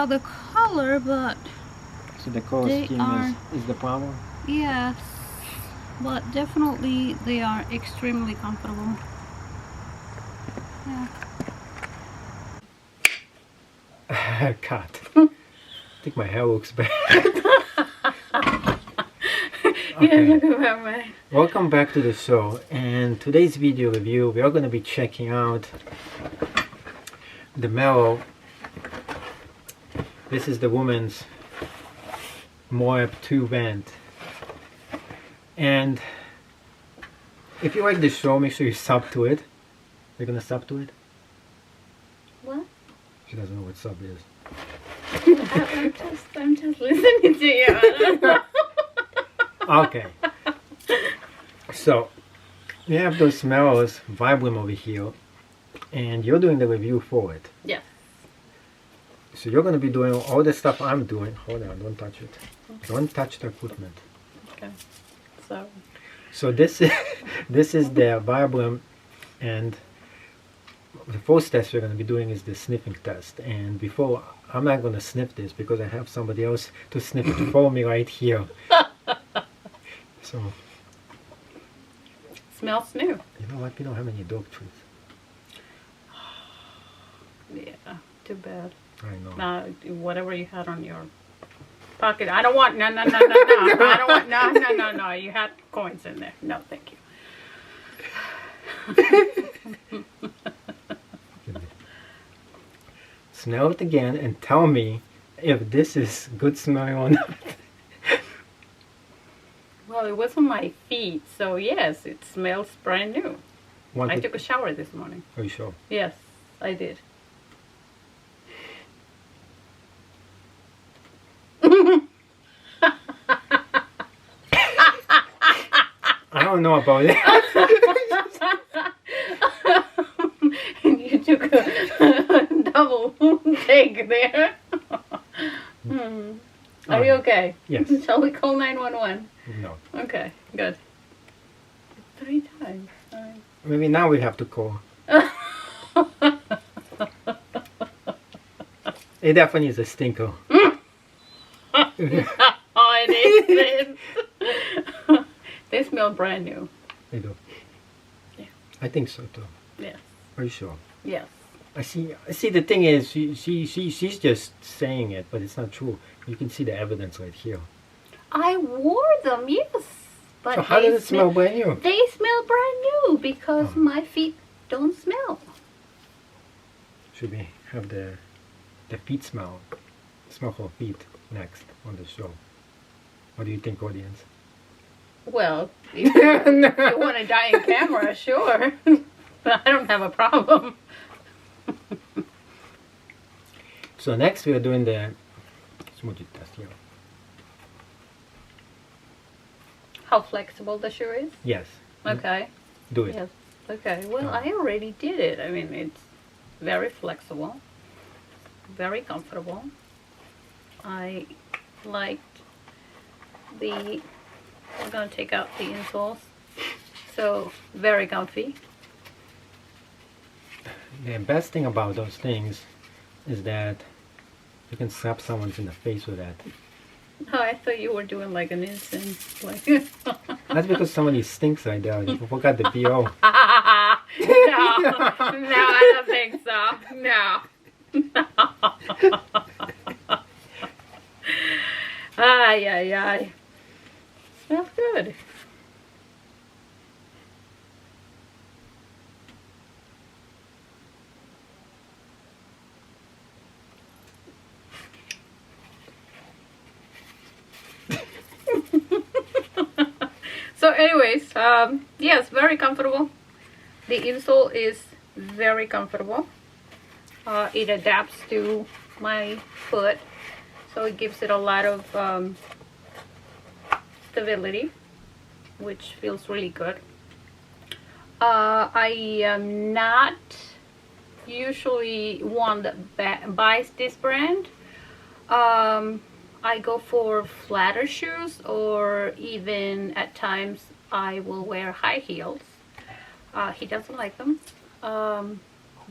about the color, but So the color they scheme are, is the problem? yes, but definitely they are extremely comfortable. Yeah. Cut. I think my hair looks bad. Okay. Yeah, look about me. Welcome back to the show, and today's video review we are going to be checking out the Merrell. This is the woman's Moab 2 vent, and if you like this show, make sure you sub to it. You're going to sub to it? What? She doesn't know what sub is. I'm just listening to you. I don't know. Okay, so we have those Merrell's Vibram over here, and you're doing the review for it. Yeah. So you're going to be doing all the stuff I'm doing. Hold on, don't touch it. Don't touch the equipment. Okay. So this is this is the Vibram, and the first test we're going to be doing is the sniffing test. And before, I'm not going to sniff this because I have somebody else to sniff it for me right here. So, Smells new. you know what? We don't have any dog trees. Yeah, too bad. I know. Nah, whatever you had on your pocket. I don't want, no. I don't want, no. You had coins in there. No, thank you. Smell it again and tell me if this is good smell or not. Well, it was on my feet, so yes, it smells brand new. I took a shower this morning. Are you sure? Yes, I did. I don't know about it. You took a double take there. Are you okay? Yes. Shall we call 911? No. Okay, good. 3 times. Maybe now we have to call. It definitely is a stinker. Oh, it is. They smell brand new. They do. Yeah. I think so too. Yes. Are you sure? Yes. I see. The thing is, she's just saying it, but it's not true. You can see the evidence right here. I wore them, yes. But So how does it smell brand new? They smell brand new because my feet don't smell. Should we have the feet smell for feet next on the show? What do you think, audience? Well, if you want to die in camera, sure. But I don't have a problem. So next we are doing the smoothie test here. How flexible the shoe is? Yes. Okay. Do it. Yes. Okay. Well, I already did it. I mean, it's very flexible, very comfortable. I liked the... I'm going to take out the insoles. So, very comfy. The best thing about those things is that you can slap someone in the face with that. Oh, I thought you were doing like an incense. Like That's because somebody stinks right there. You forgot the BO. No, I don't think so. No. Ay. Smells good. So anyways, yes, very comfortable. The insole is very comfortable. It adapts to my foot, so it gives it a lot of stability, which feels really good. I am not usually one that buys this brand. I go for flatter shoes, or even at times I will wear high heels. He doesn't like them,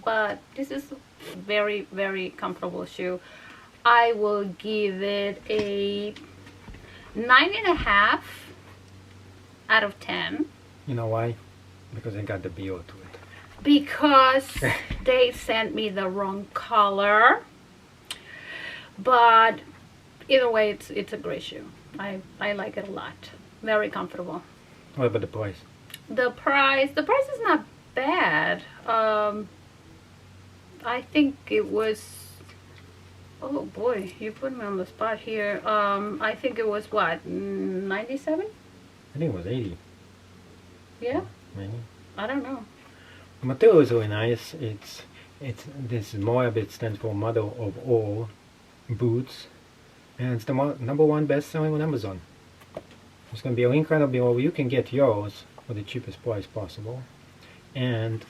but this is very, very comfortable shoe. I will give it a 9.5 out of 10. You know why? Because I got the BO to it. Because they sent me the wrong color. But either way, it's a great shoe. I like it a lot. Very comfortable. What about the price? The price is not bad. I think it was, oh boy, you put me on the spot here. I think it was what, 97? I think it was 80. Yeah? Maybe. I don't know. The material is really nice. It's this Moab. It stands for Mother of All Boots, and it's the #1 best-selling on Amazon. There's going to be a link right below where you can get yours for the cheapest price possible. And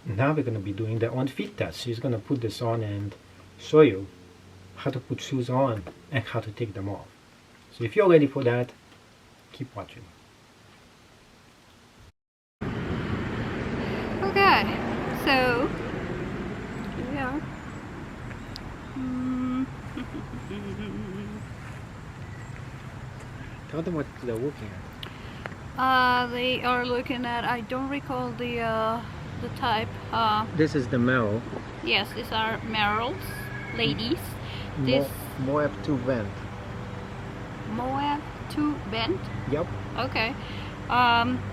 now we're going to be doing the on-feet test. She's going to put this on and show you how to put shoes on and how to take them off. So if you're ready for that, keep watching. Okay, so here we are. Tell them what they're looking at. They are looking at, I don't recall the type. This is the Merrell. Yes, these are Merrells, ladies. This Moab 2 vent. Moab 2 bent. Yep. Okay.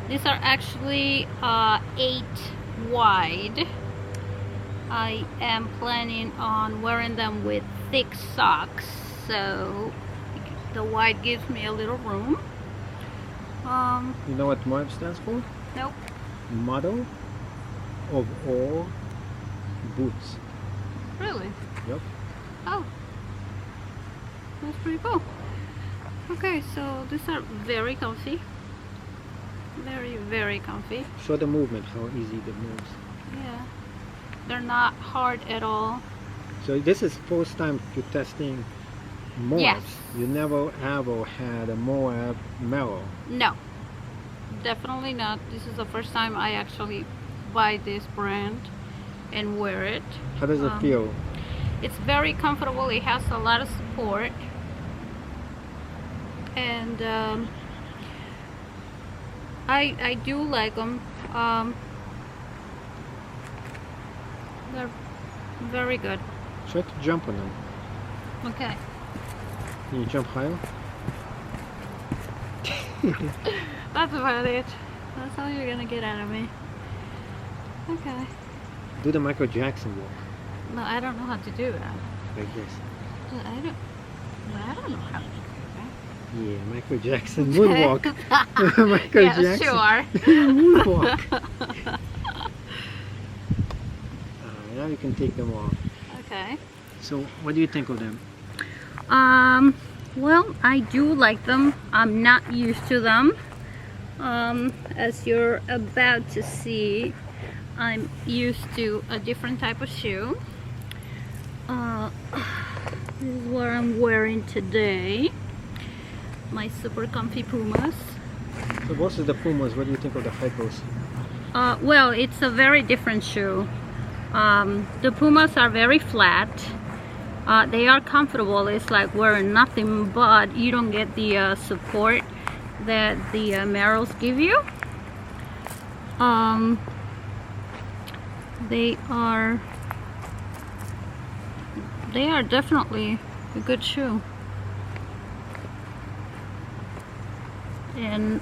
These are actually 8 wide. I am planning on wearing them with thick socks, so the wide gives me a little room. You know what Moab stands for? Nope. Mother of All Boots. Really? Yep. Oh, that's pretty cool. Okay, so these are very comfy. Very, very comfy. Show the movement, how easy the moves. Yeah. They're not hard at all. So this is first time you're testing Moab. Yes. You never ever had a Moab Merrell. No, definitely not. This is the first time I actually buy this brand and wear it. How does it feel? It's very comfortable. It has a lot of support, and I do like them. They're very good. Try to jump on them. Okay. Can you jump higher? That's about it. That's all you're gonna get out of me. Okay. Do the Michael Jackson walk. No, I don't know how to do that. Like this. I don't know how to do Yeah, Michael Jackson moonwalk. Michael yeah, Jackson sure. moonwalk. Now you can take them off. Okay. So, what do you think of them? Well, I do like them. I'm not used to them. As you're about to see, I'm used to a different type of shoe. This is what I'm wearing today. My super comfy Pumas. So versus the Pumas, what do you think of the Hypos? Well, it's a very different shoe. The Pumas are very flat. They are comfortable. It's like wearing nothing, but you don't get the support that the Merrells give you. They are definitely a good shoe, and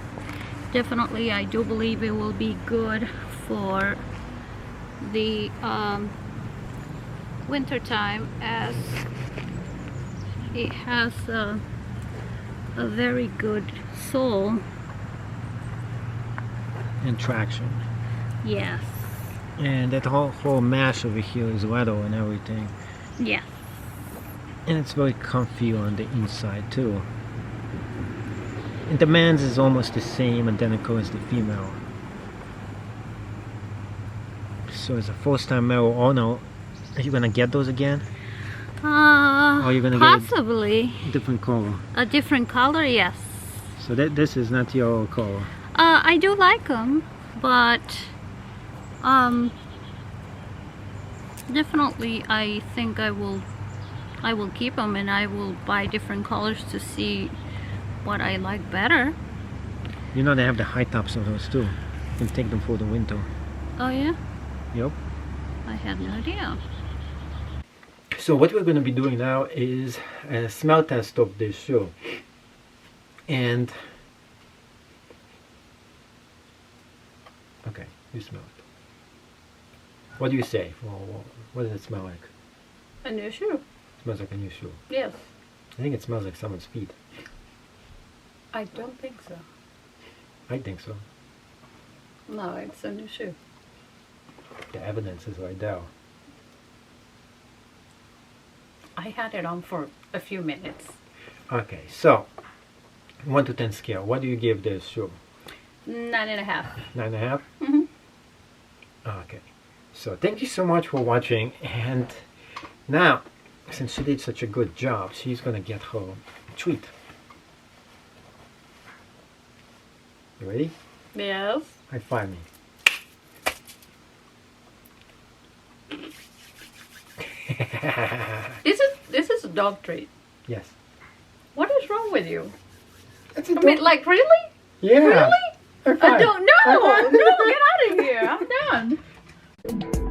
definitely I do believe it will be good for the winter time, as it has a very good sole And traction. Yes. And that whole mesh over here is leather and everything. Yes. And it's very comfy on the inside too. And the men's is almost the same, identical as the female. So it's a first time Merrell owner. Are you gonna get those again? Or you're gonna possibly get a different color? a different color, yes. So this is not your color. I do like them, but definitely I think I will I will keep them, and I will buy different colors to see what I like better. You know they have the high tops of those too. You can take them for the winter. Oh yeah? Yep. I had no idea. So what we're going to be doing now is a smell test of this shoe. And okay, you smell it. What do you say? Well, what does it smell like? A new shoe. Smells like a new shoe. Yes. I think it smells like someone's feet. I don't think so. I think so. No, it's a new shoe. The evidence is right there. I had it on for a few minutes. Okay, so 1 to 10 scale. What do you give this shoe? 9.5. 9.5? Mm-hmm. Okay. So thank you so much for watching, and now since she did such a good job, she's gonna get her treat. You ready? Yes. High five me. This is a dog treat. Yes. What is wrong with you? That's a I mean, like, really? yeah. Really? High I five. don't know. High five. No, get out of here. I'm done.